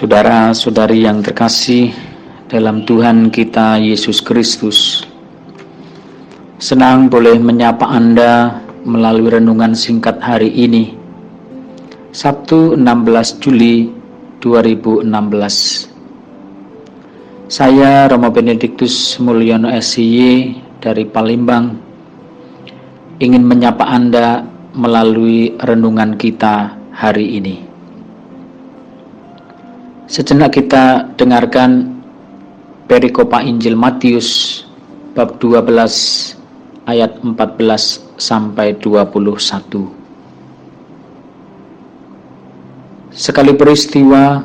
Saudara-saudari yang terkasih dalam Tuhan kita Yesus Kristus, senang boleh menyapa Anda melalui renungan singkat hari ini, Sabtu 16 Juli 2016. Saya Romo Benediktus Mulyono SIY dari Palembang ingin menyapa Anda melalui renungan kita hari ini. Sejenak kita dengarkan perikopa Injil Matius bab 12 ayat 14 sampai 21. Sekali peristiwa,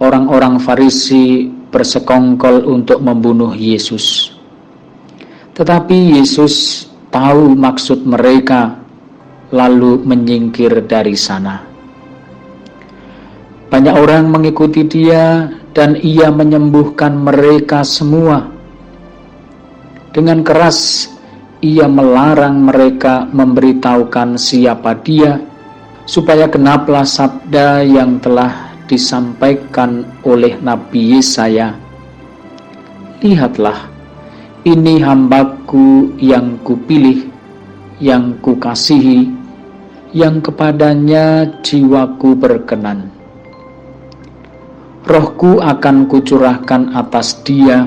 orang-orang Farisi bersekongkol untuk membunuh Yesus. Tetapi Yesus tahu maksud mereka, lalu menyingkir dari sana. Banyak orang mengikuti dia dan ia menyembuhkan mereka semua. Dengan keras ia melarang mereka memberitahukan siapa dia, supaya genaplah sabda yang telah disampaikan oleh Nabi Yesaya. Lihatlah, ini hambaku yang kupilih, yang kukasihi, yang kepadanya jiwaku berkenan. Rohku akan kucurahkan atas dia,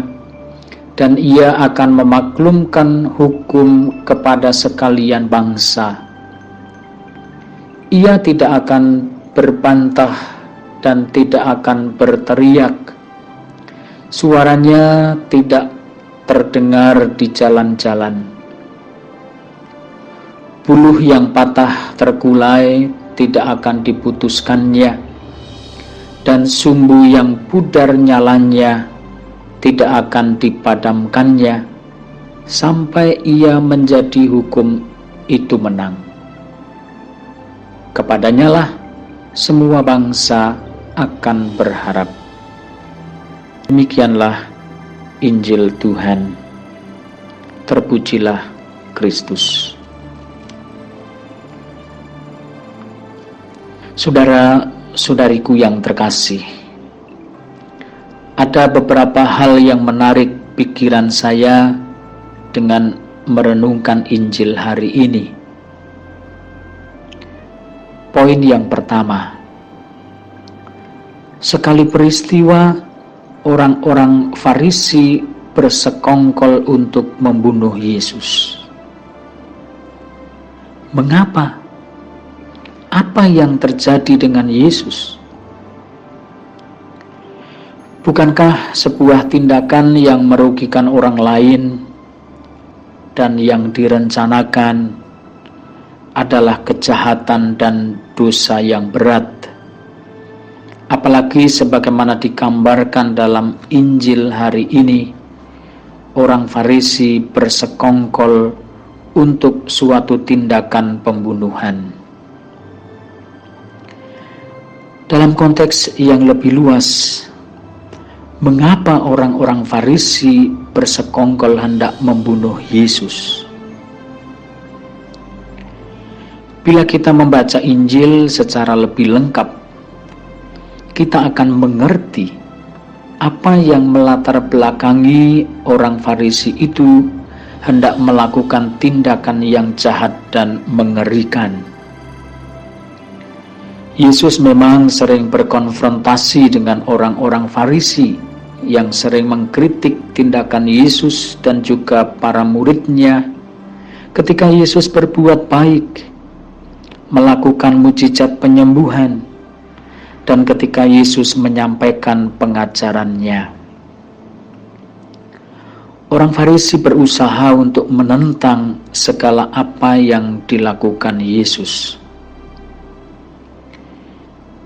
dan ia akan memaklumkan hukum kepada sekalian bangsa. Ia tidak akan berbantah dan tidak akan berteriak. Suaranya tidak terdengar di jalan-jalan. Buluh yang patah terkulai tidak akan diputuskannya, dan sumbu yang pudar nyalanya tidak akan dipadamkannya, sampai ia menjadi hukum itu menang. Kepadanyalah semua bangsa akan berharap. Demikianlah Injil Tuhan. Terpujilah Kristus. Saudara-saudariku yang terkasih, ada beberapa hal yang menarik pikiran saya dengan merenungkan Injil hari ini. Poin yang pertama, sekali peristiwa orang-orang Farisi bersekongkol untuk membunuh Yesus. Mengapa? Apa yang terjadi dengan Yesus? Bukankah sebuah tindakan yang merugikan orang lain dan yang direncanakan adalah kejahatan dan dosa yang berat? Apalagi sebagaimana digambarkan dalam Injil hari ini, orang Farisi bersekongkol untuk suatu tindakan pembunuhan. Dalam konteks yang lebih luas, mengapa orang-orang Farisi bersekongkol hendak membunuh Yesus? Bila kita membaca Injil secara lebih lengkap, kita akan mengerti apa yang melatar belakangi orang Farisi itu hendak melakukan tindakan yang jahat dan mengerikan. Yesus memang sering berkonfrontasi dengan orang-orang Farisi yang sering mengkritik tindakan Yesus dan juga para muridnya ketika Yesus berbuat baik, melakukan mujizat penyembuhan, dan ketika Yesus menyampaikan pengajarannya. Orang Farisi berusaha untuk menentang segala apa yang dilakukan Yesus.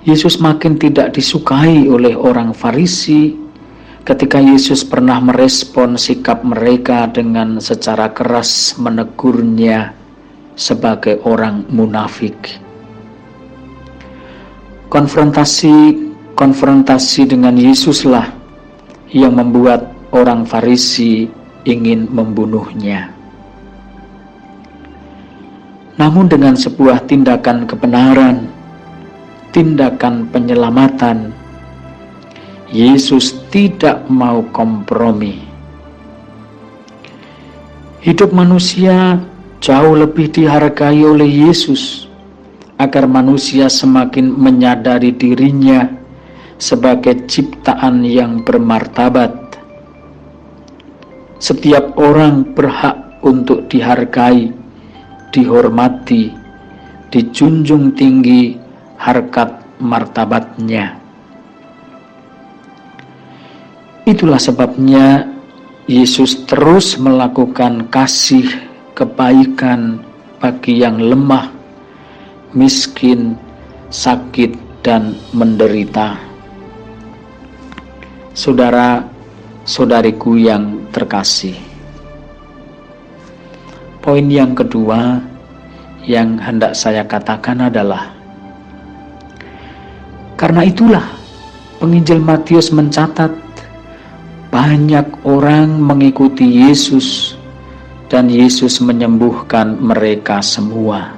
Yesus makin tidak disukai oleh orang Farisi ketika Yesus pernah merespon sikap mereka dengan secara keras menegurnya sebagai orang munafik. Konfrontasi dengan Yesuslah yang membuat orang Farisi ingin membunuhnya. Namun dengan sebuah tindakan kebenaran, tindakan penyelamatan, Yesus tidak mau kompromi. Hidup manusia jauh lebih dihargai oleh Yesus, agar manusia semakin menyadari dirinya sebagai ciptaan yang bermartabat. Setiap orang berhak untuk dihargai, dihormati, dijunjung tinggi harkat martabatnya. Itulah sebabnya Yesus terus melakukan kasih kebaikan bagi yang lemah, miskin, sakit, dan menderita. Saudara-saudariku yang terkasih, poin yang kedua yang hendak saya katakan adalah, karena itulah penginjil Matius mencatat banyak orang mengikuti Yesus dan Yesus menyembuhkan mereka semua.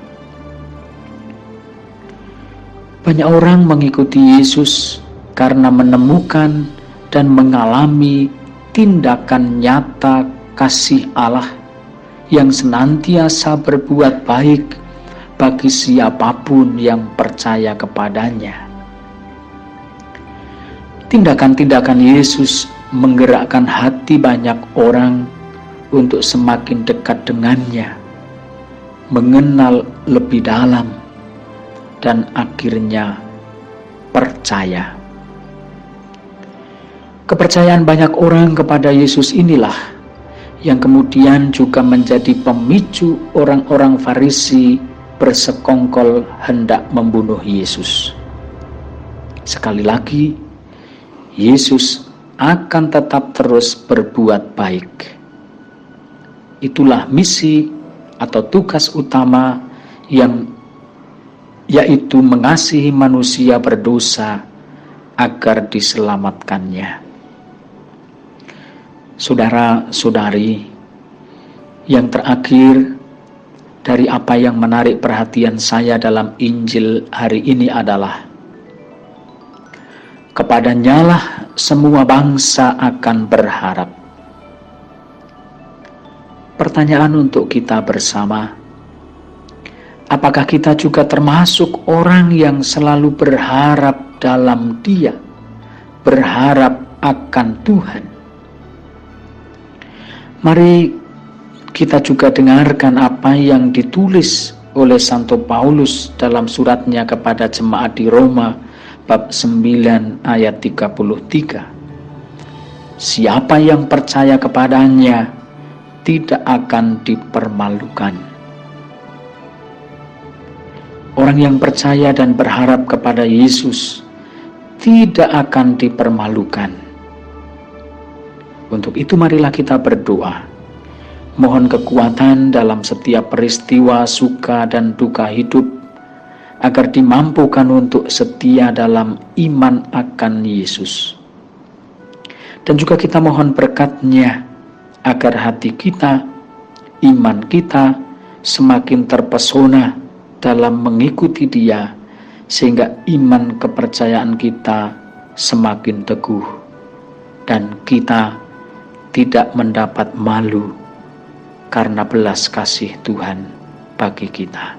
Banyak orang mengikuti Yesus karena menemukan dan mengalami tindakan nyata kasih Allah yang senantiasa berbuat baik bagi siapapun yang percaya kepadanya. Tindakan-tindakan Yesus menggerakkan hati banyak orang untuk semakin dekat dengannya, mengenal lebih dalam, dan akhirnya percaya. Kepercayaan banyak orang kepada Yesus inilah yang kemudian juga menjadi pemicu orang-orang Farisi bersekongkol hendak membunuh Yesus. Sekali lagi, Yesus akan tetap terus berbuat baik. Itulah misi atau tugas utama yang yaitu mengasihi manusia berdosa agar diselamatkannya. Saudara-saudari, yang terakhir dari apa yang menarik perhatian saya dalam Injil hari ini adalah, kepadanya lah semua bangsa akan berharap. Pertanyaan untuk kita bersama, apakah kita juga termasuk orang yang selalu berharap dalam Dia, berharap akan Tuhan? Mari kita juga dengarkan apa yang ditulis oleh Santo Paulus dalam suratnya kepada jemaat di Roma, bab 9 ayat 33. Siapa yang percaya kepadanya tidak akan dipermalukan. Orang yang percaya dan berharap kepada Yesus tidak akan dipermalukan. Untuk itu marilah kita berdoa, mohon kekuatan dalam setiap peristiwa suka dan duka hidup, agar dimampukan untuk setia dalam iman akan Yesus. Dan juga kita mohon berkat-Nya, agar hati kita, iman kita semakin terpesona dalam mengikuti Dia, sehingga iman kepercayaan kita semakin teguh, dan kita tidak mendapat malu karena belas kasih Tuhan bagi kita.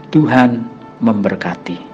Tuhan memberkati.